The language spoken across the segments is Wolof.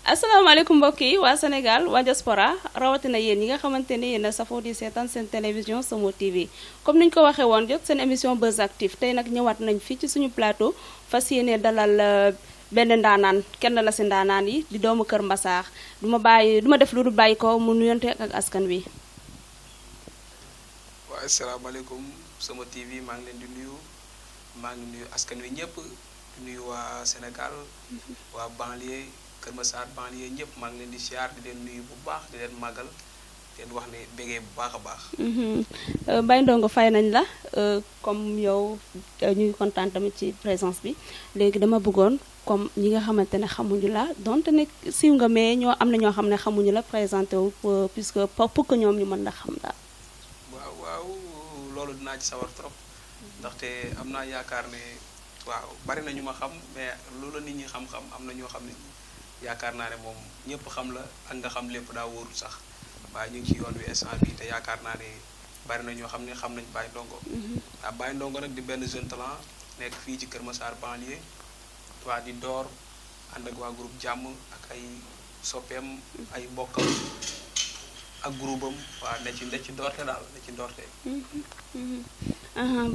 asalaamaaleykum mbokk yi waa Sénégal waa diaspora rawatina yéen ñi nga xamante ni yéen a safoo di seetaan seen télévision Somo TV comme niñ ko waxee woon jot seen émission Buzz Active tey nag ñëwaat nañ fii ci suñu plateau fas yéene dalal benn ndaanaan kenn la si ndaanaan yi di doomu Kër Massar du ma def lu dul bàyyi ko mu nuyonte ak askan wi. waaw asalaamaaleykum Somo TV maa ngi leen di nuyu maa ngi nuyu askan wi ñëpp di nuyu waa Sénégal waa banlieue Kër Massar banlieue ñëpp maa ngi leen di siyaar di leen nuyu bu baax di leen màggal di leen wax ne bégee bu baax a baax. Baye Ndongo fay nañ la comme yow ñu ngi kontaan tamit ci présence bi léegi dama bëggoon comme ñi nga xamante ne xamuñu la donte ne siiw nga mais ñoo am na ñoo xam ne xamuñu la présenté wu puisque pour que ñoom ñu mën la xam daal. waaw loolu dinaa ci sawar trop ndaxte am naa yaakaar ne waaw bari na ñu ma xam mais loolu nit ñi xam-xam am na ñoo xam ne yaakaar naa ne moom ñëpp xam la ak nga xam lépp daa wóorul sax waaye ñu ngi ci yoon wi instant bi te yaakaar naa ne bari na ñoo xam ne xam nañ Baye Ndongo. waaw Baye Ndongo nag di benn jeune talent nekk fii ci Kër Massar banlieue waa di door ànd ak waa groupe jàmm ak ay soppeem ay mbokkam ak groupe am waaw ne ci doorte daal ne ci doorte.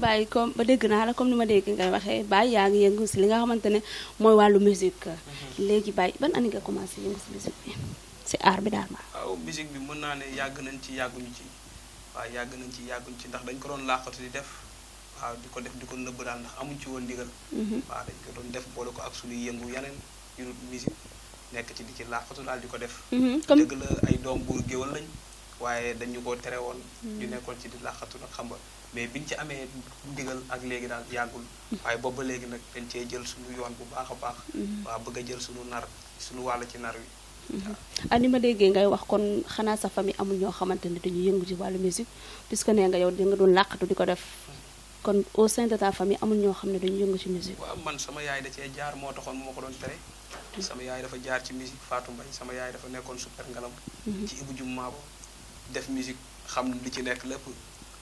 Baye comme ba dégg naa la comme ni ma dégg ngay waxee Baye yaa ngi yëngu si li nga xamante ne mooy wàllu musique léegi Baye ban année nga commencé yëngu si musique bi si art bi daal ma. waaw musique bi mën naa ne yàgg nañ ci yàgguñu ci waaw yàgg nañ ci yàgguñu ci ndax dañ ko doon laaxatu di def waaw di ko def di ko nëbb daal ndax amuñ ci woon ndigal. waaw dañ ko doon def boole ko ak suñuy yëngu yeneen yu dul musique nekk ci di ci laaxatu daal di ko def. comme dëgg la ay doom buur géwal lañ waaye dañu ko tere woon. ñu nekkoon ci di laaxatu nag xam nga mais biñ ci amee ndigal ak léegi daal yàggul. waaye boobu ba léegi nag dañ cee jël suñu yoon bu baax a baax. waaw bëgg a jël suñu nar suñu wàll ci nar wi. ni ma déggee ngay wax kon xanaa sa famille amul ñoo xamante ne dañuy yëngu ci wàllu musique puisque nee nga yow di nga doon làqatu di ko def kon au sein de ta famille amul ñoo xam ne dañuy yëngu ci musique. waaw man sama yaay da cee jaar moo taxoon moo ko doon tere. sama yaay dafa jaar ci musique Fatou Mbaye sama yaay dafa nekkoon super ngalam. ci Ibou Dioum Maabo def musique xam li ci nekk lépp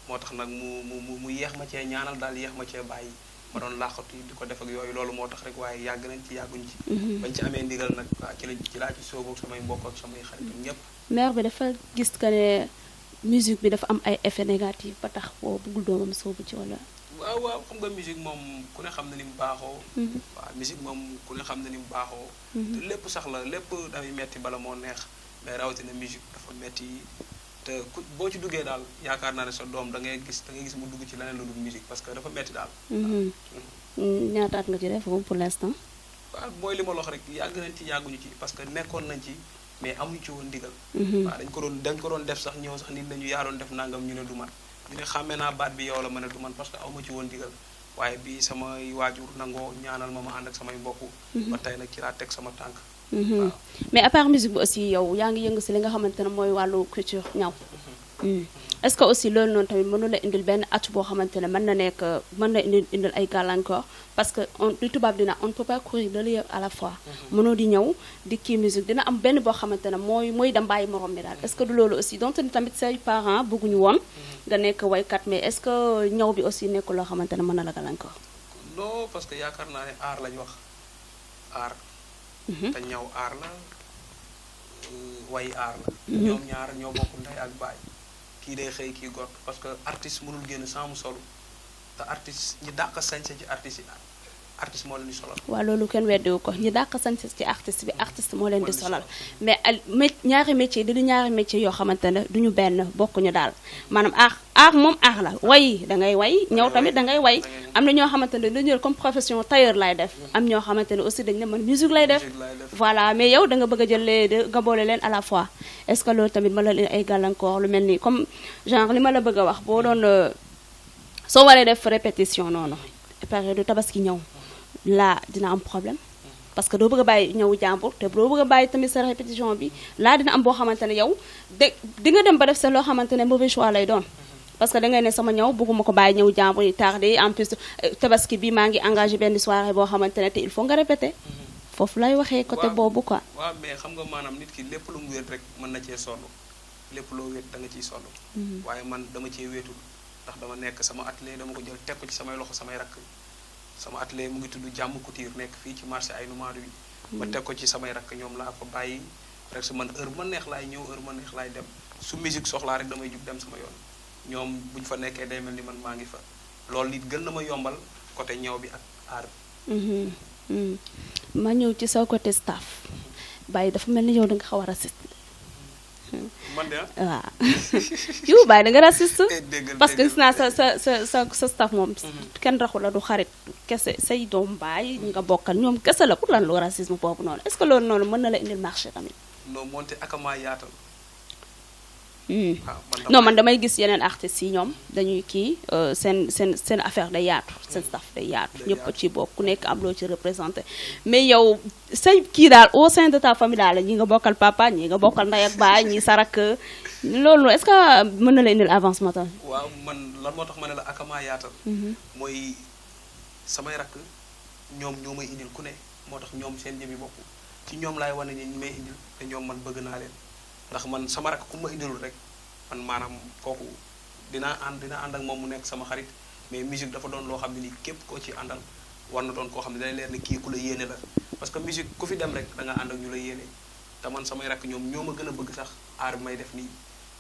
moo tax nag mu yeex ma cee ñaanal daal yeex ma cee bàyyi ma doon làqatu di ko def ak yooyu loolu moo tax rek waaye yàgg nañ ci yàgguñ ci. bañ ci amee ndigal nag waa ci laa ci sóobu ak samay mbokk ak samay xarit ñëpp. mère bi dafa gis que ne musique bi dafa am ay effet négatif ba tax boo bëggul doomam sóobu ci wala. waaw xam nga musique moom ku ne xam na ni mu baaxoo. waaw musique moom ku ne xam na ni mu baaxoo. te lépp sax la lépp dafay metti bala moo neex mais rawatina musique dafa metti te boo ci duggee daal yaakaar naa ne sa doom da ngay gis mu dugg ci leneen lu dul musique parce que dafa metti daal. ñaata at nga ci def pour l'instant. waaw mooy li ma la wax rek yàgg nañ ci yàgguñu ci parce que nekkoon nañ ci mais amuñu ci woon ndigal. waaw dañ ko doon def sax ñëw sax nit nañu yaa doon def nangam ñu ne du man ñu ne xàmmee naa baat bi yow la ma ne du man parce que awma ci woon ndigal waaye bi samay waajur nangoo ñaanal ma ànd ak samay mbokk. ba tey nag ci laa teg sama tànk. mais à part musique bi aussi yow yaa ngi yëngu si li nga xamante ne mooy wàllu culture ñaw. est-ce que aussi loolu noonu tamit mënu la indil benn at boo xamante ne mën na indil ay gàllankoor parce que li tubaab dina on ne peut pas courir deux lieux à la fois. mënoo di ñëw di kii musique dina am benn boo xamante ne mooy dem bàyyi morom mi daal est-ce que du loolu aussi donc tamit say parents bëgguñu woon nga nekk waykat mais est-ce que ñaw bi aussi nekk loo xamante ne mën na la gàllankoor. non parce que yaakaar naa ne aar lañu wax aar. te ñaw aar la way aar la. ñoom ñaar ñoo bokk ndey ak baay. kii day xëy kii gott parce que artiste mënul génn sans mu solo te artiste ñi dàq sañse ci artiste moo leen di solal. waaw loolu kenn weddiwu ko ñi dàq sañse ci artiste moo leen di solal mais ñaari métier di ñaari métier yoo xamante ne duñu benn bokkuñu daal maanaam aar moom aar la way dangay way ñëw tamit dangay way am na ñoo xamante ne dañu jël comme profession tailleur lay def am ñoo xamante ne aussi dañ ne man musique lay def voilà mais yow da nga bëgg a jël nga boole leen à la fois est-ce que loolu tamit ma la leen ay gàllankoor lu mel nii comme genre li ma la bëgg a wax boo doon soo waree def répétition noonu période tabaski ñëw là dina am problème parce que doo bëgg a bàyyi ñëw jàmbur te doo bëgg a bàyyi tamit sa répétition bi là dina am boo xamante ne yow di nga dem ba def sa loo xamante ne mauvais choix lay doon parce que da ngay ne sama ñëw bëgguma ko bàyyi ñëw jàmbur yi tardé en plus tabaski bi maa ngi engagé benn soirée boo xamante ne te il faut nga répéter foofu lay waxee côté boobu quoi. waaw mais xam nga maanaam nit ki lépp lu mu wéet rek mën na cee sonn lépp loo wéet da nga ciy sonn waaye man dama cee wéetul ndax dama nekk sama atelier dama ko jël teg ko ci samay loxo samay rakk sama atelier mu ngi tudd Jàmm Couture nekk fii ci marché ay numaadu bi ma teg ko ci samay rakk ñoom laa ko bàyyi rek su man heure ma neex laay ñëw heure ma neex laay dem su musique soxlaa rek damay jug dem sama yoon ñoom buñ fa nekkee day mel ni man maa ngi fa loolu nit gën na ma yombal côté ñëw bi ak aar bi. ma ñëw ci sa côté staff Baye dafa mel ni yow da nga xaw a raciste. man de waaw yow Baye da nga raciste. déggal parce que gis naa sa staff moom. kenn raxu la du xarit kese say doom baay nga bokkal ñoom kese la pour lan lu racisme boobu noonu est-ce que loolu noonu mën na la indil marché tamit. non moonte akamaa yaatal. non man damay gis yeneen artistes yi ñoom dañuy kii seen affaire day yaatu seen staff day yaatu ñëpp ci bokk ku nekk am loo ci représenté mais yow say kii daal au sein de ta famille daal ñi nga bokkal papa ñi nga bokkal ndey ak baay ñi sarak loolu est-ce que mën na la indil avancement tam. waaw man lan moo tax ma ne la akamaa yaatal. mooy samay rakk ñoom ñoo may indil ku ne moo tax ñoom seen jëmi bopp ci ñoom laay wane ni ñu may indil te ñoom man bëgg naa leen. ndax man sama rakk ku ma indilul rek man maanaam kooku dina ànd ak moom mu nekk sama xarit mais musique dafa doon loo xam ne nii képp koo ci àndal war na doon koo xam ne day leer ne kii ku la yéene la parce que musique ku fi dem rek da nga ànd ak ñu la yéene te man samay rakk ñoom ñoo ma gën a bëgg sax aar bi may def nii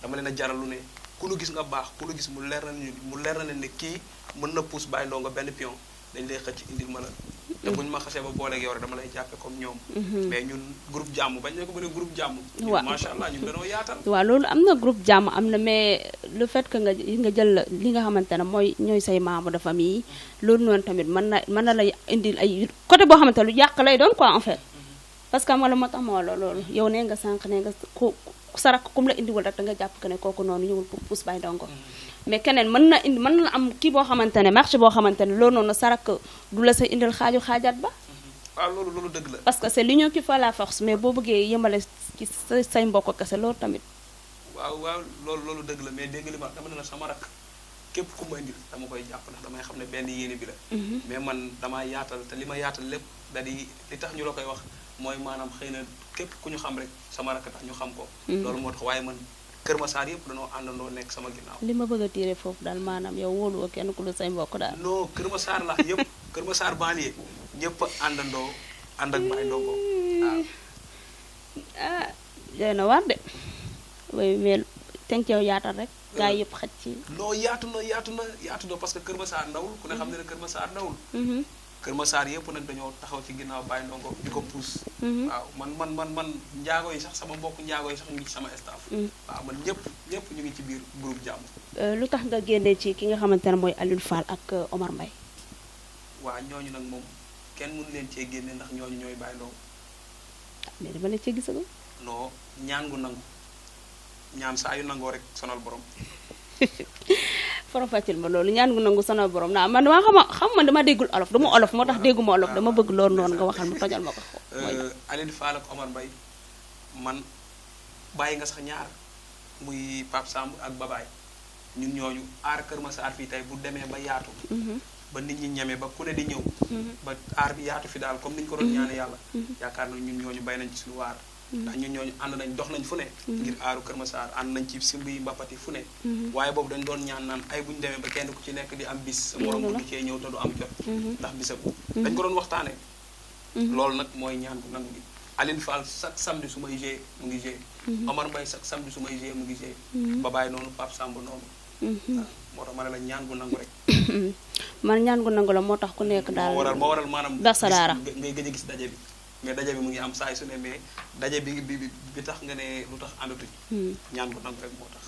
dama leen a jaral lu ne ku nu gis nga baax ku nu gis mu leer na ne kii mën na pousse bàyyi ndoo nga benn pion dañ lay xëcc indil ma la te buñu ma xasee ba booleeg yow rek dama lay jàppe comme ñoom mais ñun groupe jàmm bañ ne ko bëri groupe jàmm waaw macha allah ñun dañoo yaatal waaw loolu am na groupe jàmm am na mais le fait que nga jël li nga xamante ne mooy ñooy say membre de famille loolu noonu tamit mën na lay indil ay côté boo xamante lu yàq lay doon quoi en fait parce que ma la moo tax ma wala loolu yow nee nga sànq nee nga ku sarak kum la indiwul rek da nga jàpp que ne kooku noonu ñëwul pour pousse bay ndongo mais keneen mën na am kii boo xamante ne marché boo xamante ne loolu noonu sarak du la sa indil xaajaat ba. waaw loolu dëgg la. parce que c'est l'union qui fait la force mais boo bëggee yëmbale ci say mbokk kese loolu tamit. waaw loolu dëgg la mais dégg li ma dama ne la sama rak képp ku ma indil dama koy jàpp ndax damay xam ne benn yéene bi la. mais man damaa yaatal te li ma yaatal lépp da di li tax ñu la koy wax mooy maanaam xëy na képp ku ñu xam rek sama rak tax ñu xam ko. loolu moo tax waaye man. Kër Massar yëpp dañoo àndandoo nekk sama ginnaaw. li ma bëgg a tiire foofu daal maanaam yow wóoluwoo kenn ku lu say mbokk daal. non Kër Massar la yëpp Kër Massar banlieue ñëpp àndandoo ànd ak Baye Ndongo waaw. ah doy na war de mais tënk yow yaatal rek. gaa yëpp xaj ci. non yaatu na parce que Kër Massar ndawul ku ne xam ne ne Kër Massar ndawul. Kër Massar yëpp nag dañoo taxaw ci ginnaaw Baye Ndongo di ko pousse. waaw man njaago yi sax sama mbokk njaago yi sax ñu ngi ci sama staff. waaw man ñëpp ñu ngi ci biir groupe jàmm. lu tax nga génnee ci ki nga xamante ne mooy Alioune Fall ak Omar Mbaye. waaw ñooñu nag moom kenn mënu leen cee génne ndax ñooñu ñooy Baye Ndongo. mais dama ne cee gisagul. non ñaan gu nangu ñaan saa yu nangoo rek sonal borom. forofatil ma loolu ñaan gu nangu sonal borom naa man dama xam man dama déggul olof dama olof moo tax dégguma olof dama bëgg loolu noonu nga waxal ma tojal ma ko. Alioune Fall ak Omar Mbaye man bàyyi nga sax ñaar muy Pape Samb ak Babaay ñun ñooñu aar Kër Massar fii tey bu demee ba yaatu. ba nit ñi ñeme ba ku ne di ñëw. ba aar bi yaatu fi daal comme ni ñu ko doon ñaane yàlla. yaakaar na ñun ñooñu bay nañ ci suñu waar. ndax ñun ñooñu ànd nañ dox nañ fu ne. ngir aaru Kër Massar ànd nañ ci simb yi mbapati fu ne. waaye boobu dañ doon ñaan naan ay bu ñu demee ba kenn ku ci nekk di am bis. sa morom du cee ñëw te du am jot. ndax bisam dañ ko doon waxtaanee. loolu nag mooy ñaan bu nangu gi. Alioune Fall chaque samedi su may gée mu ngi gée. Omar Mbaye chaque samedi su may gée mu ngi gée. Babaay noonu Pape Samb noonu. moo tax ma ne la ñaan gu nangu rek. man ñaan gu nangu la moo tax ku nekk daal. moo waral maanaam. das sa daara ngay gëj a gis daje bi. mais daje bi mu ngi am saa su ne mais daje bi tax nga ne lu tax àndatuñ. ñaan gu nangu rek moo tax.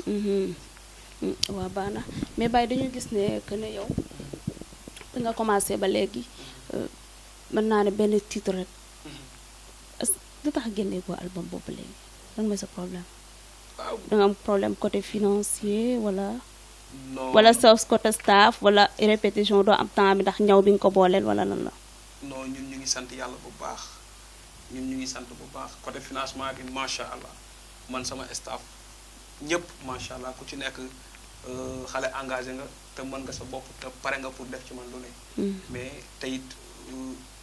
waaw baax na mais Baye dañu gis ne que ne yow da nga commencé ba léegi mën naa ne benn titre rek. lu tax génnee ko album boobu léegi lan mooy sa problème. waaw da nga am problème côté financier wala. non wala sa côté staff wala répétition doo am temps bi ndax ñaw bi nga ko booleel wala lan la. non ñun ñu ngi sant yàlla bu baax ñu ngi sant bu baax côté financement bi macha allah man sama staff ñëpp macha allah ku ci nekk xale engagé nga te mën nga sa bopp te pare nga pour def ci man lu ne. mais te it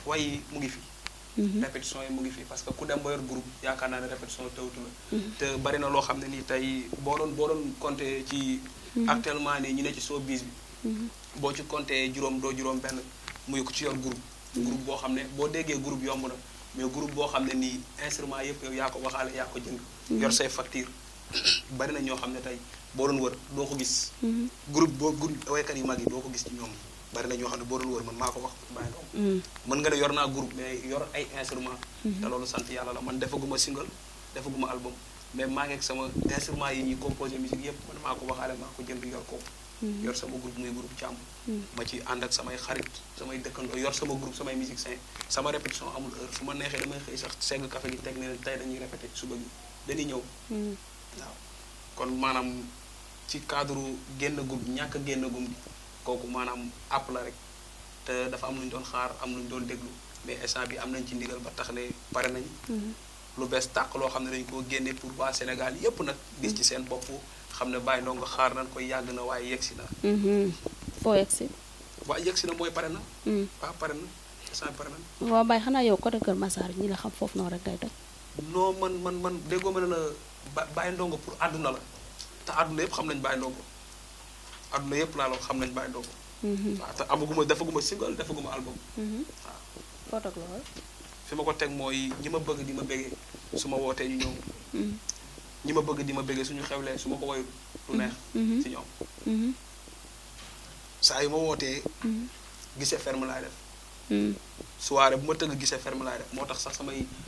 way mu ngi fi. répétition yi mu ngi fi parce que ku dem ba yor groupe yaakaar naa ne répétition tawtu la. te bari na loo xam ne nii tey boo doon compter ci. actuellement nii ñu ne ci showbiz bi. boo ci compter juróom doo juróom benn muy ko ci yor groupe. groupe boo xam ne boo déggee groupe yomb na mais groupe boo xam ne nii instrument yëpp yow yaa ko waxaale yaa ko jënd yor say facture bari na ñoo xam ne tey boo doon wër doo ko gis groupe waykat yu mag yi doo ko gis ci ñoom bari na ñoo xam ne boo doon wër man maa ko wax bàyyi doom mën nga ne yor naa groupe mais yor ay instrument te loolu sant yàlla la man defaguma single defaguma album mais maa ngi ak sama instrument yi ñuy composé musique yëpp man maa ko waxaale maa ko jënd yor ko yor sama groupe muy groupe càmb ma ci ànd ak samay xarit samay dëkkandoo yor sama groupe samay musiciens sama répétition amul heure su ma neexee damay xëy sax segg café gi teg ne leen tey dañuy répété suba gi dañuy ñëw waaw kon maanaam ci cadre génn gum ñàkk a génn gum kooku maanaam àpp la rek te dafa am lu ñu doon xaar am lu ñu doon déglu mais instant bi am nañ ci ndigal ba tax ne pare nañ lu bees tàq loo xam ne dañu koo génne pour waa Sénégal yépp nag gis ci seen bopp xam ne Baye Ndongo xaar nañ koy yàgg na waaye yegsi na foo yegsi waaye yegsi na mooy pare na waaw pare na instant bi pare na waaw Baye xanaa yow côté Kër Massar ñi la xam foofu noonu rek ngay toj non man déggoo ma ne la Baye Ndongo pour àdduna la te àdduna yëpp xam nañ Baye Ndongo àdduna yëpp laa la xam nañ Baye Ndongo waaw te amaguma defaguma single defaguma album waaw foo toj lool fi ma ko teg mooy ñi ma bëgg di ma bëggee su ma wootee ñu ñëw ñi ma bëgg di ma bëggee suñu xewlee su ma ko woy du neex ci ñoom saa yu ma wootee gisee ferme laay def soirée bu ma tëgg gisee ferme laay def moo tax sax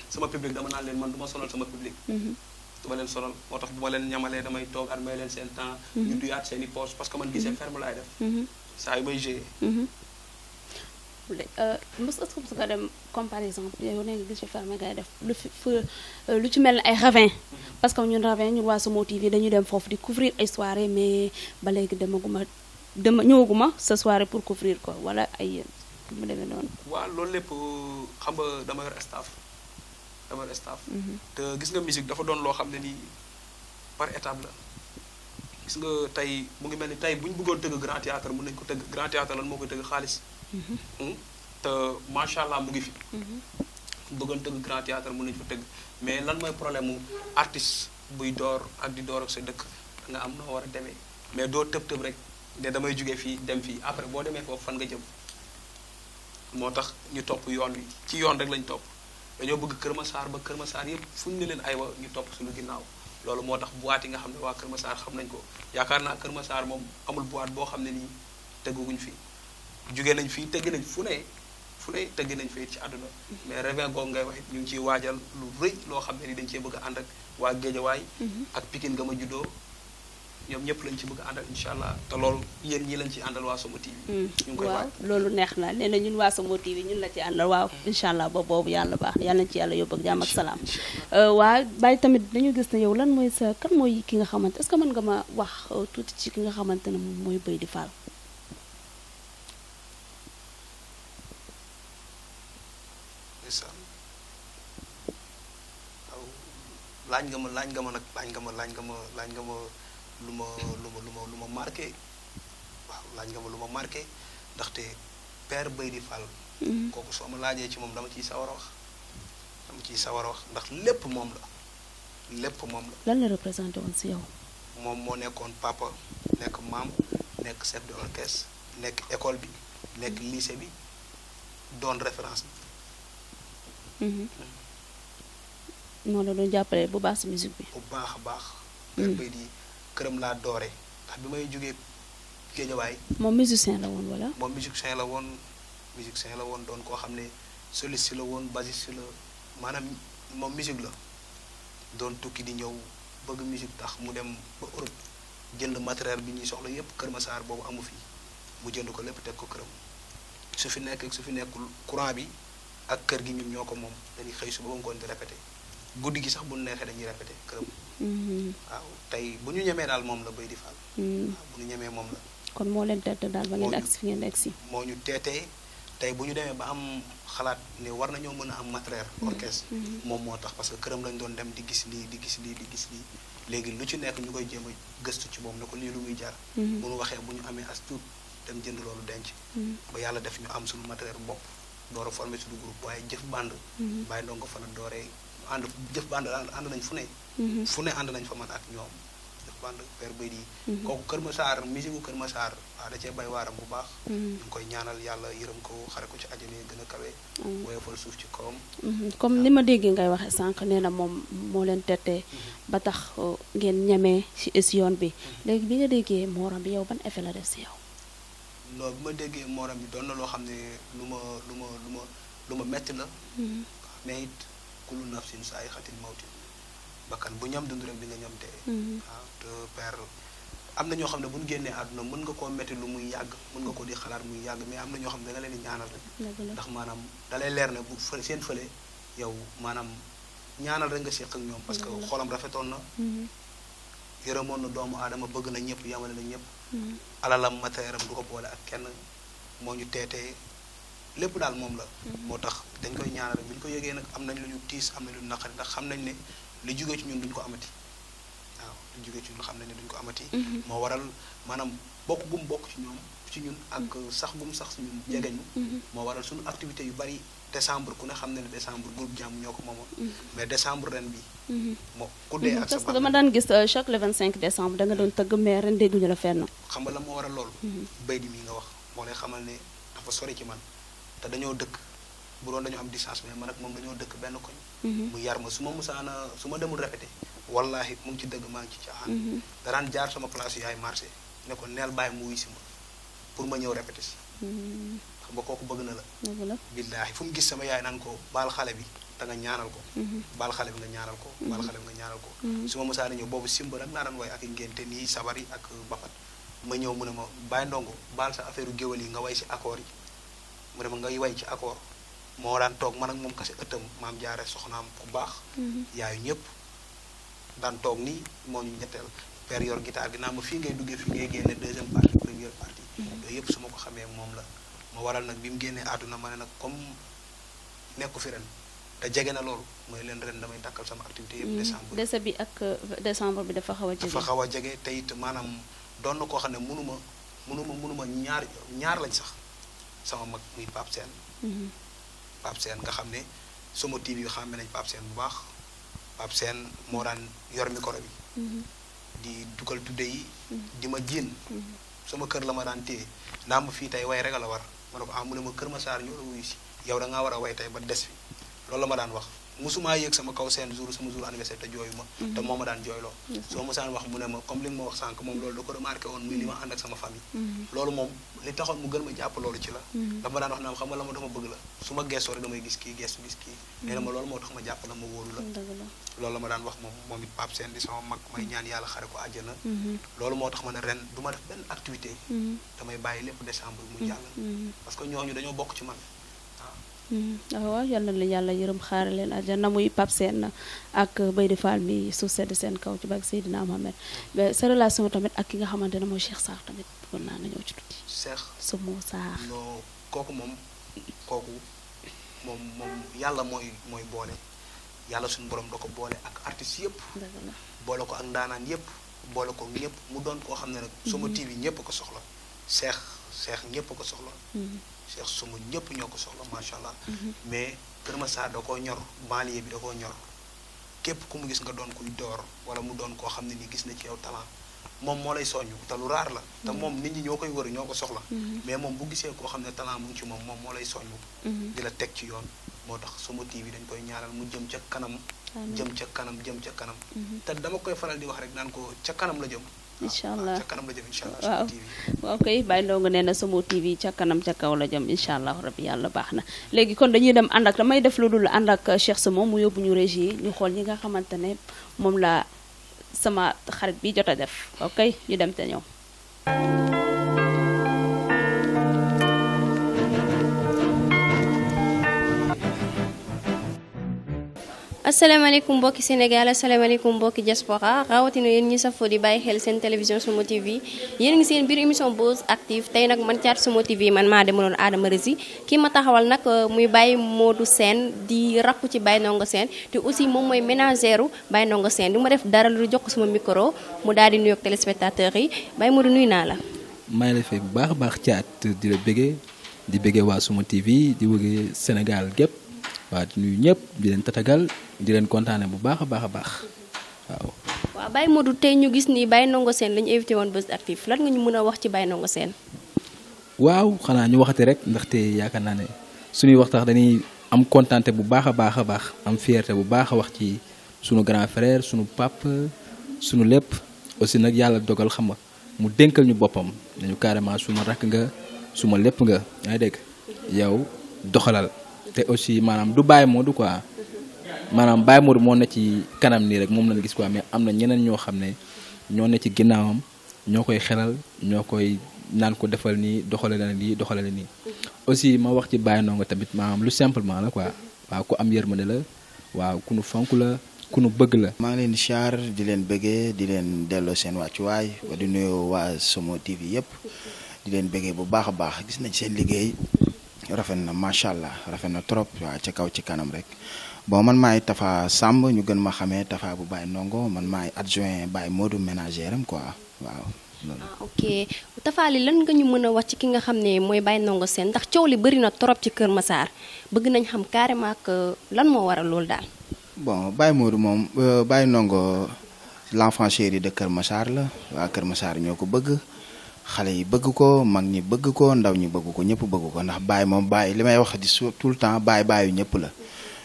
sama public dama naan leen man du ma sonal sama public du ma leen sonal moo tax bu ma leen ñamalee damay toog at may leen seen temps ñu duyaat seen i poche parce que man gisee ferme laay def saa yu may joué mos nga dem comme par exemple yow ne nga gis ferme ngay def lu ci mel ne ay ravin parce que ñun ravin ñun waa Samo TV dañuy dem foofu di couvrir ay soirée mais ba léegi ñëwaguma sa soirée pour couvrir ko wala ay mu demee noonu waaw loolu lépp xam nga dama yor staff te gis nga musique dafa doon loo xam ne nii par étape la gis nga tey mu ngi mel ni tey bu ñu bëggoon tëgg grand théâtre mën nañu ko tëgg grand théâtre lan moo koy tëgg xaalis te macha allah mu ngi fi bëggoon tëgg grand théâtre mën nañu ko tëgg mais lan mooy problème mu artiste buy door ak di door ak sa dëkk da nga am noo war a demee mais doo tëb rek ne damay jógee fii dem fii après boo demee foofu fan nga jëm moo tax ñu topp yoon wi ci yoon rek lañ topp dañoo bëgg Kër Massar ba Kër Massar yëpp fu ñu ne leen aywa ñu topp suñu ginnaaw loolu moo tax boîte yi nga xam ne waa Kër Massar xam nañ ko yaakaar naa Kër Massar moom amul boîte boo xam ne nii tëgguñ fi jugee nañ fii tëgg nañ fu ne tëgg nañ fi ci àdduna mais Ravin googu ngay wax it ñu ngi ciy waajal lu rëy loo xam ne ni dañ cee bëgg a ànd ak waa Géejawaay ak Pikine nga ma juddoo ñoom ñëpp lañ ci bëgg a àndal incha allah te loolu yéen ñii lañ ci àndal waa Samo TV ñu ngi koy waaj loolu neex na nee na ñun waa Samo TV ñun la ci àndal waaw incha allah boobu yàlla baax yàlla nañ ci yàlla yóbbu ak jàmm ak salaam waa Baye tamit dañu gis ne yow lan mooy kan mooy ki nga xamante est-ce que mën nga ma wax tuuti ci ki nga xamante ne moom mooy Baydy Fall waaw laaj nga ma lu ma marqué waaw laaj nga ma lu ma marqué ndaxte père Baydy Fall kooku soo ma laajee ci moom dama ciy sawar a wax ndax lépp moom la lan la représenté woon si yow moom moo nekkoon papa nekk maam nekk chef de orchestre nekk école bi nekk lycée bi doon référence bi noonu la doon jàppale bu baax si musique bi bu baax a baax père Baydy këram laa doore ndax bi may jógee Géejawaay moom musicien la woon wala moom musicien la woon doon koo xam ne soliste la woon bassiste la maanaam moom musique la doon tukki di ñëw bëgg musique tax mu dem ba Europe jënd matériel bi ñuy soxla yépp Kër Massar boobu amu fi mu jënd ko lépp teg ko këram su fi nekk su fi nekkul courant bi ak kër gi ñun ñoo ko moom dañuy xëy suba ba ngoon di répété guddi gi sax bu neexee dañuy répété këram waaw tey bu ñu ñemee daal moom la Baydy Fall waaw bu ñu ñemee moom la kon moo leen tette daal ba ngeen agsi fi ngeen agsi moo ñu teetee tey bu ñu demee ba am xalaat ne war nañoo mën a am matériel orchestre moom moo tax parce que këram lañ doon dem di gis lii léegi lu ci nekk ñu koy jéem a gëstu ci moom ne ko lii lu muy jar bu ñu waxee bu ñu amee as tuut dem jënd loolu denc ba yàlla def ñu am suñu matériel bopp door a formé suñu groupe waaye jëf band Baye Ndongo fa la dooree ànd jëf band ànd nañ fu ne ànd nañ fa man ak ñoom band père Béy di kooku Kër Massar musique bu Kër Massar waaw da cee bay waaram bu baax ñu ngi koy ñaanal yàlla yërëm ko xare ko ci àjjana yi gën a kawe woyofal suuf ci kawam comme ni ma déggee ngay waxee sànq nee na moom moo leen tettee ba tax ngeen ñemee ci yoon bi léegi bi nga déggee mooram bi yow ban effet la def si yow loolu bi ma déggee mooram bi doon na loo xam ne lu ma metti la mais it kullu nafsin saa yi xatil mawtin bakkan bu ñam dund rek di nga ñam dee waaw te père am na ñoo xam ne bu ñu génnee àdduna mën nga koo metti lu muy yàgg mën nga ko di xalaat muy yàgg mais am na ñoo xam ne da nga leen di ñaanal rek ndax maanaam dalay leer ne bu seen fële yow maanaam ñaanal rek nga séq ak ñoom parce que xolam rafetoon na yërëmoon na doomu aadama bëgg na ñëpp yamale na ñëpp alalam matériel du ko boole ak kenn moo ñu teetee lépp daal moom la moo tax dañ koy ñaanal rek bi ñu ko yëgee nag am nañ lu ñu tiis am nañ lu ñu naqari ndax xam nañ ne li jógee ci ñun duñ ko amati waaw li jógee ci ñun xam nañ ne duñ ko amati moo waral maanaam bokk gum bokk ci ñun ak sax gum sax ci ñun jegeñu moo waral suñu activité yu bari décembre ku ne xam ne ne décembre groupe jàmm ñoo ko moomoon mais décembre ren bi moo ku dee ak sa parce que dama daan gis chaque le 25 décembre da nga doon tëgg mais ren dégguñu la fenn xam nga la moo waral loolu bay di mi nga wax moo lay xamal ne dafa sori ci man te dañoo dëkk bu doon dañoo am distance mais man ak moom dañoo dëkk benn koñ mu yar ma su ma demul répété wallahi mu ngi ci dëgg maa ngi ci caaxaan daraan jaar sama place yaay marché ne ko neel bàyyi mu wuy si ma pour ma ñëw répété si xam nga kooku bëgg na la billaahi fu mu gis sama yaay naan ko baal xale bi da nga ñaanal ko baal xale bi nga ñaanal ko baal xale bi nga ñaanal ko su ma mësaana ñëw boobu simba rek naa daan way ak ngénte nii sabar yi ak bapat ma ñëw mu ne ma bàyyi ndongo baal sa affaire géwél yi nga way si accord yi mu ne ma ngay way ci accord moo daan toog man ak moom kase ëttam maam jaare soxnaam ku baax yaayu ñëpp daan toog nii moo ñu ñetteel père yor guitare gi naa ma fii ngay duggee fii ngay génne deuxième partie première partie yooyu yëpp su ma ko xamee moom la ma waral nag bi mu génnee àdduna ma ne nag comme nekku fi ren te jege na loolu mooy leen ren damay dakkal sama activité yëpp décembre décès bi ak décembre bi dafa xaw a jege dafa xaw a jege te it maanaam doon na koo xam ne mënuma ñaar lañ sax sama mag muy Pape Sène nga xam ne Somo TV bi xam nañ Pape Sène bu baax Pape Sène moo daan yor micro bi di dugal tudde yi di ma jiin sama kër la ma daan téye ndaa ma fii tey way rek la war ma ne ko mu ne ma Kër Massar ñoo la wuyu si yow da ngaa war a way tey ba des fi loolu la ma daan wax musuma yéeg sama kaw seen sama jour anniversaire te jooyu ma te moo ma daan jooyloo soo mosaan wax mu ne ma comme li nga ma wax sànq moom loolu da ko remarqué woon muy li ma ànd ak sama famille loolu moom li taxoon mu gën ma jàpp loolu ci la dafa ma daan wax naam xam nga la ma dama bëgg la su ma gestoo rek damay gis kii gestu gis kii nee na ma loolu moo tax ma jàpp la ma wóolu la loolu la ma daan wax moom it Pape Sène di sama mag may ñaan yàlla xare ko àjjana loolu moo tax ma ne ren du ma def benn activité damay bàyyi lépp décembre mu jàll parce que ñooñu dañoo bokk ci man waaw yàlla na yàlla yërëm xaare leen àjjana muy Pape Sène ak Baydi Fall mi suuf sedd seen kaw ci bak Seydina Mohamed sa relation tamit ak ki nga xamante ne mooy Cheikh Sarr tamit bëggoon naa nga ñëw ci tuuti Cheikh Somo Sarr non kooku moom yàlla mooy boole yàlla suñu borom da ko boole ak artistes yëpp boole ko ak ndaanaan yëpp boole ko ñëpp mu doon koo xam ne nag Somo TV ñëpp ko soxla Cheikh ñëpp ko soxla Cheikh Somo ñëpp ñoo ko soxla macha allah mais Kër Massar da koo ñor banlieue bi da koo ñor képp ku mu gis nga doon kuy door wala mu doon koo xam ne ni gis na ci yow talent moom moo lay soññu te lu raar la te moom nit ñi ñoo koy wër ñoo ko soxla mais moom bu gisee koo xam ne talent mu ngi ci moom moo lay soññu di la teg ci yoon moo tax Somo TV dañ koy ñaanal mu jëm ca kanam jëm ca kanam te dama koy faral di wax rek naan ko ca kanam la jëm incha allah ca kanam la jëm incha allah waaw kay Baye Ndongo nee na Somo TV ca kanam ca kaw la jëm incha allah rabbi yàlla baax na léegi kon dañuy dem ànd ak damay def lu dul ànd ak Cheikh Somo mu yóbbu ñu régie ñu xool ñi nga xamante ne moom la sama xarit bi jot a def ok ñu dem te ñëw asalaamaaleykum mbokki Sénégal asalaamaaleykum mbokki diaspora rawatina yéen ñi safoo di bàyyi xel seen télévision Somo TV yéen ngi seen biir émission Buzz Active tey nag man caat Somo TV man maa demaloon Adama Rësi kii ma taxawal nag muy Baye Modou Sène di rakku ci Baye Ndongo Sène te aussi moom mooy ménagère u Baye Ndongo Sène du ma def dara lu jox ko sama micro mu daal di nuyoog téléspectateurs yi Baye Modou nuyu naa la. maa ngi lay fay bu baax a baax caat di la bëggee waa Somo TV di bëggee Sénégal gépp waaw di nuyu ñëpp di leen tatagal di leen kontaane bu baax a baax waaw. waaw Baye Modou tey ñu gis ni Baye Ndongo Sène la ñu invité woon Buzz Active lan nga ñu mën a wax ci Baye Ndongo Sène. waaw xanaa ñu waxati rek ndaxte yaakaar naa ne suñuy waxtaan dañuy am contenté bu baax a baax a baax am fierté bu baax a wax ci sunu grand frère sunu pap sunu lépp aussi nag yàlla dogal xam nga mu dénkal ñu boppam nañu carrément suma rakk nga suma lépp nga yaa ngi dégg yow doxalal te aussi maanaam du Baye Modou quoi maanaam Baye Modou moo ne ci kanam nii rek moom lañu gis quoi mais am na ñeneen ñoo xam ne ñoo ne ci ginnaawam ñoo koy xelal ñoo koy naan ko defal nii doxalale nii doxalale nii aussi ma wax ci Baye Ndongo tamit maanaam lu simplement la quoi waaw ku am yërmande la waaw ku nu fonk la ku nu bëgg la. maa ngi leen di char di leen bëggee di leen delloo seen wàccuwaay wa di nuyu waa Somo TV yëpp di leen bëggee bu baax a baax gis nañ seen liggéey rafet na macha allah rafet na trop waaw ca kaw ci kanam rek. bon man maay Tafa Samb ñu gën ma xamee Tafa bu Baye Ndongo man maay adjoint Baye Modou ménagère am quoi waaw. ok Tafa li lan nga ñu mën a wax ci ki nga xam ne mooy Baye Ndongo Sène ndax coow li bëri na trop ci Kër Massar bëgg nañ xam carrément que lan moo waral loolu daal. bon Baye Modou moom Baye Ndongo l'enfant chéri de Kër Massar la waa Kër Massar ñoo ko bëgg xale yi bëgg ko mag ñi bëgg ko ndaw ñi bëgg ko ñëpp bëgg ko ndax Baye moom Baye li may wax di tout le temps Baye yu ñëpp la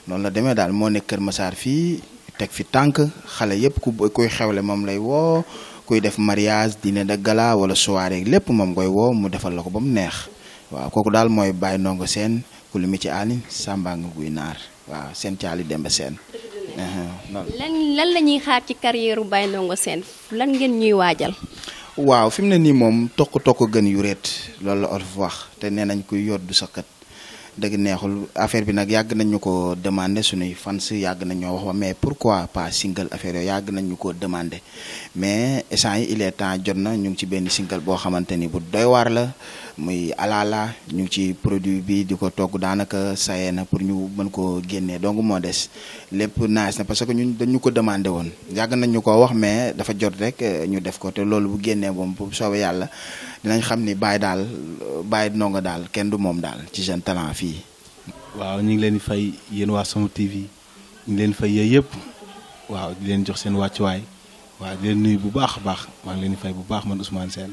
noonu la demee daal moo nekk Kër Massar fii teg fi tànk xale yëpp kuy xewle moom lay woo. kuy def mariage dîner de gala wala soirée lépp moom koy woo mu defal la ko ba mu neex waaw kooku daal mooy Baye Ndongo Sène ku li mi ci àllin Samba nga guy naar waaw seen caali Demba Sène. lan la ñuy xaar ci carrière Baye Ndongo Sène lan ngeen ñuy waajal. waaw fi mu ne nii moom tokk gën yu réet loolu la olof wax te nee nañ kuy yor du sa kët dëgg neexul affaire bi nag yàgg nañ ñu ko demandé suñuy fans yàgg nañ ñoo wax mais pourquoi pas single affaire yooyu yàgg nañ ñu ko demandé mais instant yi il est temps jot na ñu ngi ci benn single boo xamante ni bu doy waar la muy alala ñu ngi ci produit bi di ko togg daanaka sayee na pour ñu mën koo génnee donc moo des lépp nice na parce que ñun dañu ko demandé woon yàgg nañ ñu ko wax mais dafa jot rek ñu def ko te loolu bu génnee moom bu soobee yàlla dinañ xam ni Baye Ndongo daal kenn du moom daal ci jeune talent fii. waaw ñu ngi leen di fay yéen waa Somo TV ñu ngi leen di fay yooyu yëpp waaw di leen jox seen wàccuwaay waaw di leen nuyu bu baax a baax maa ngi leen di fay bu baax man Ousmane Sène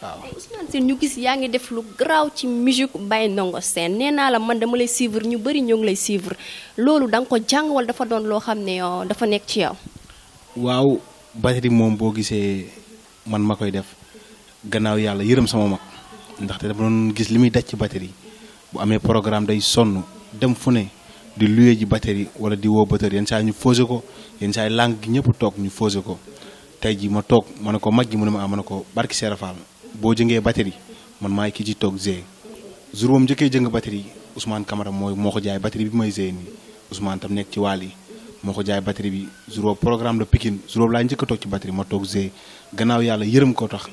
waaw. Ousmane Sène ñu gis yaa ngi def lu garaaw ci musique Baye Ndongo Sène nee naa la man dama lay suivre ñu bëri ñoo ngi lay suivre loolu da nga ko jàng wala dafa doon loo xam ne dafa nekk ci yow. waaw batterie moom boo gisee man ma koy def gannaaw yàlla yërëm sama mag ndaxte dafa doon gis li muy daj ci batterie bu amee programme day sonn dem fu ne di luye ji batterie wala di woo batterie yenn saa ñu faussé ko yenn saa langue gi ñëpp toog ñu faussé ko tey ji ma toog ma ne ko mag gi mu ne ma ne ko barki Serafal boo jëngee batterie man maay ki ci toog Zé jour moom njëkkee jëng batterie Ousmane Camara moo ko jaay batterie bi may Zé nii Ousmane tam nekk ci wàll yi moo ko jaay batterie bi jour programme de Pikine jour laa njëkk a toog ci batterie ma toog Zé gannaaw yàlla yërëm ko tax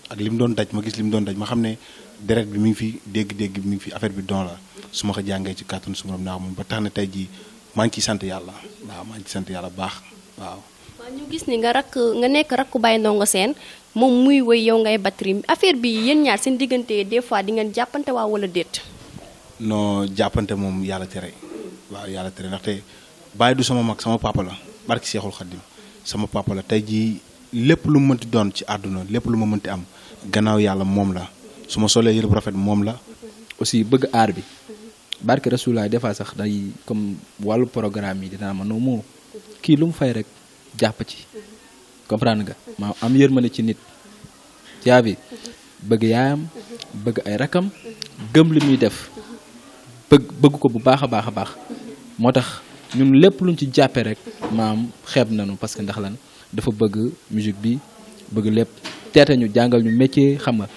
ak li mu doon daj ma gis li mu doon daj ma xam ne deret bi mi ngi fi dégg-dégg bi mi ngi fi affaire bi don la su ma ko jàngee ci kàttanu su ma naa moom ba tax na tey jii maa ngi ciy sant yàlla waaw maa ngi ciy sant yàlla bu baax waaw. waaw ñu gis ni nga nekk rakku Baye Ndongo Sène moom muy woy yow ngay batterie affaire bi yéen ñaar seen diggante des fois di ngeen jàppante waa wala déet. non jàppante moom yàlla tere waaw yàlla tere ndaxte Baye du sama mag sama papa la barki Seexul Xaddim sama papa la tey jii lépp lu mu mënti doon ci àdduna lépp lu ma mënti am gannaaw yàlla moom la su ma solee yëre bu rafet moom la. aussi bëgg aar bi barke Rasulaay des fois sax day comme wàllu programme yi dinaa ma non moo kii lu mu fay rek jàpp ci comprendre nga maa am yërmande ci nit jaabi bëgg yaayam bëgg ay rakam gëm li muy def bëgg ko bu baax a baax a baax moo tax ñun lépp luñ ci jàppee rek maam xeeb nañu parce que ndax lan dafa bëgg musique bi bëgg lépp teete ñu jàngal ñu métier xam nga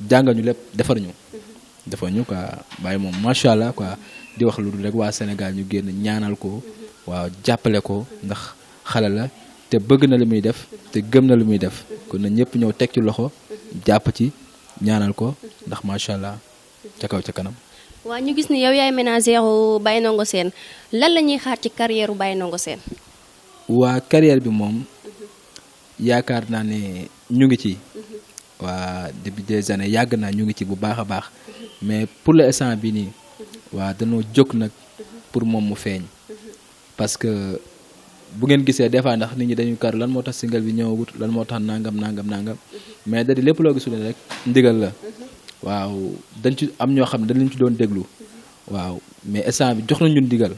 jàngal ñu lépp defar ñu quoi Baye moom macha allah quoi di wax lu dul rek waa Sénégal ñu génn ñaanal ko waaw jàppale ko ndax xale la te bëgg na li muy def te gëm na li muy def kon na ñëpp ñëw teg ci loxo jàpp ci ñaanal ko ndax macha allah ca kaw ca kanam. waaw ñu gis ni yow yaay ménagère Baye Ndongo Sène lan la ñuy xaar ci carrière Baye Ndongo Sène. waa carrière bi moom yaakaar naa ne ñu ngi ci. waa depuis des années yàgg naa ñu ngi ci bu baax a baax mais pour l'instant bi nii waa dañoo jóg nag pour moom mu feeñ parce que bu ngeen gisee des fois ndax nit ñi dañuy kar lan moo tax single bi ñëwagut lan moo tax nangam mais da di lépp loo gisul rek ndigal la waaw dañ ci am ñoo xam ne dañ leen ci doon déglu waaw mais instant bi jox nañ ñun ndigal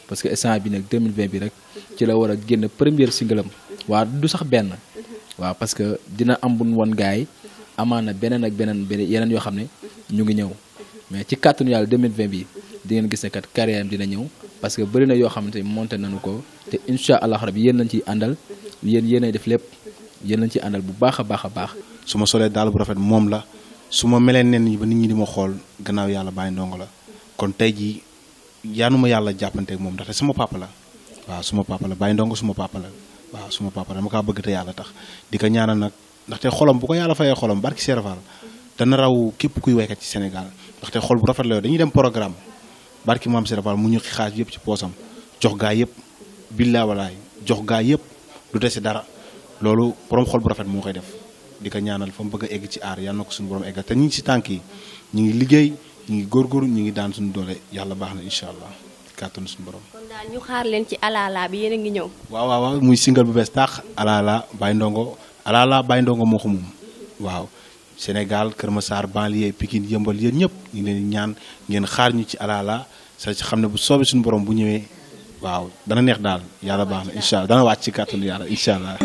parce que instant bi nag 2020 bi rek ci la war a génn première single am waaw du sax benn waaw parce que dina am bu won gars yi amaana beneen ak beneen yeneen yoo xam ne ñu ngi ñëw mais ci kàttanu yàlla 2020 bi di ngeen gis ne kat carrière am dina ñëw parce que bëri na yoo xamante ni monté nañu ko te incha allah rabi yéen lañ ciy àndal yéenay def lépp yéen lañ ciy àndal bu baax a baax a baax. su ma solee daal bu rafet moom la su ma melee nen ñi ba nit ñi di ma xool gannaaw yàlla Baye Ndongo la kon tey jii yaanuma yàlla jàppanteeg moom ndaxte suma papa la waaw suma papa la Baye Ndongo suma papa la waaw suma papa la dama kaa bëgg te yàlla tax di ko ñaanal nag ndaxte xolam bu ko yàlla fayee xolam barki Serafal dana raw képp kuy waykat ci Sénégal ndaxte xol bu rafet la yow dañuy dem programme barki maam Serafal mu ñu xaaj yëpp ci poosam jox gaa yëpp billaa walaay jox gaa yëpp du dese dara loolu borom xol bu rafet moo koy def di ko ñaanal fa mu bëgg a egg ci aar yàlla na ko suñu borom eggal te ñu ngi si tànk yi ñu ngi liggéey ñu ngi góorgóorlu ñu ngi daan suñu doole yàlla baax na incha allah kàttanu suñu borom. kon daal ñu xaar leen ci alaala bi yéen a ngi ñëw. waaw muy single bu bees taax alaala Baye Ndongo alaala Baye Ndongo moo ko moom waaw Sénégal Kër Massar banlieue Pikine yëmbal yéen ñëpp ñu ngi leen di ñaan ngeen xaar ñu ci alaala sa ci xam ne bu soobee suñu borom bu ñëwee waaw dana neex daal yàlla baax na incha allah dana wàcc ci kàttanu yàlla incha allah.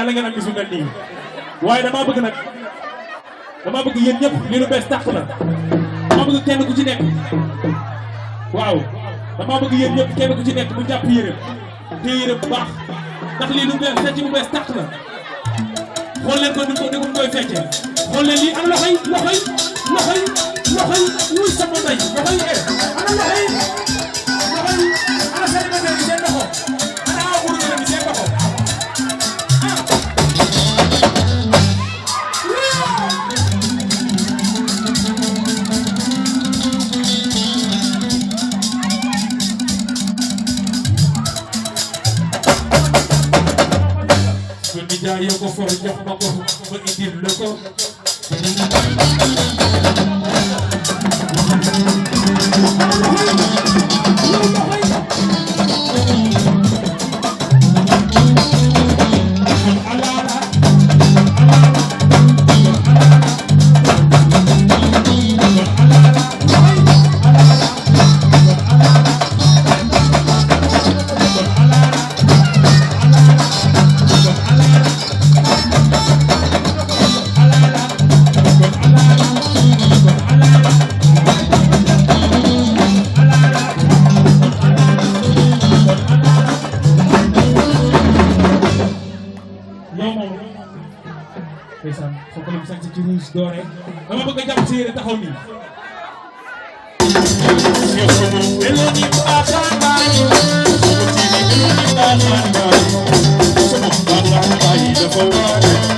yàlla ngeen am bisu mel nii waaye damaa bëgg nag damaa bëgg yéen ñëpp lii lu bees tàq la damaa bëgg kenn ku ci nekk waaw damaa bëgg yéen ñëpp kenn ku ci nekk mu jàpp yére te yére bu baax ndax lii lu bees fecc bu bees tàq la xool leen ko ni mu koy feccee xool leen lii ana loxoy wuy sama ndey loxoy ana loxoy ana célibataire bi seen loxo ana awa buur bi seen loxo jaay yoo ko for jox ma ko ma indil la ko doore dama bëgg a jàpp si yéen taxaw nii meloni patamani somo tini meloni patamani somo baba bayi dafa